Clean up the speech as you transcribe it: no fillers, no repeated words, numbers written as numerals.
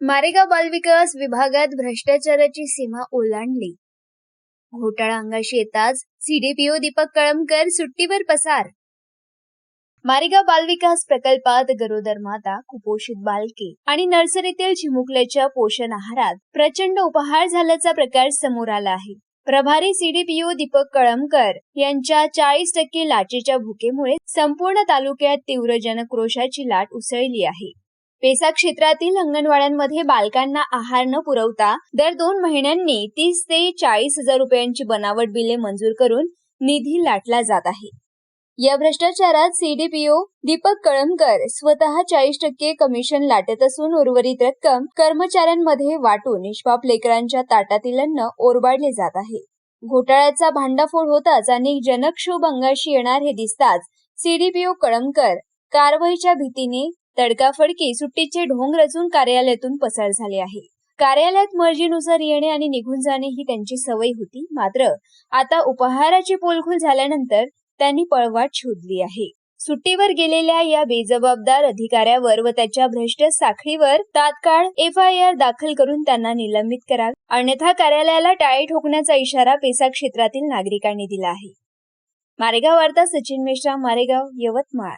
मारेगाव बालविकास विभागात भ्रष्टाचाराची सीमा ओलांडली. घोटाळा अंगाशी येताच सीडीपीओ दीपक कळमकर सुट्टीवर पसार. मारेगाव बालविकास प्रकल्पात गरोदर माता, कुपोषित बालके आणि नर्सरीतील चिमुकल्याच्या पोषण आहारात प्रचंड उपहार झाल्याचा प्रकार समोर आला आहे. प्रभारी सीडीपीओ दीपक कळमकर यांच्या 40% लाचेच्या भुकेमुळे संपूर्ण तालुक्यात तीव्र जनक्रोशाची लाट उसळली आहे. पेसा क्षेत्रातील अंगणवाड्यांमध्ये बालकांना आहार न पुरवता दर 2 महिन्यांनी 30 ते 40 हजार रुपयांची बनावट बिले मंजूर करून निधी लाटला जात आहे. या भ्रष्टाचारात सीडीपीओ दीपक कळमकर स्वतः 40% कमिशन लाटत असून उर्वरित रक्कम कर्मचाऱ्यांमध्ये वाटून निष्पाप लेकरांच्या ताटातील अन्न ओरबाडले जात आहे. घोटाळ्याचा भांडाफोड होताच अनेक जनक्षोभ अंगाशी येणार हे दिसताच सीडीपीओ कळमकर कारवाईच्या भीतीने तडकाफडकी सुट्टीचे ढोंग रचून कार्यालयातून पसार झाले आहे. कार्यालयात मर्जीनुसार येणे आणि निघून जाणे ही त्यांची सवय होती. मात्र आता उपहाराची पोलखोल झाल्यानंतर त्यांनी पळवाट शोधली आहे. सुट्टीवर गेलेल्या या बेजबाबदार अधिकाऱ्यावर व त्याच्या भ्रष्ट साखळीवर तात्काळ FIR दाखल करून त्यांना निलंबित करावे, अन्यथा कार्यालयाला टाळे ठोकण्याचा इशारा पेसा क्षेत्रातील नागरिकांनी दिला आहे. मारेगाव वार्ता, सचिन मेश्राम, मारेगाव, यवतमाळ.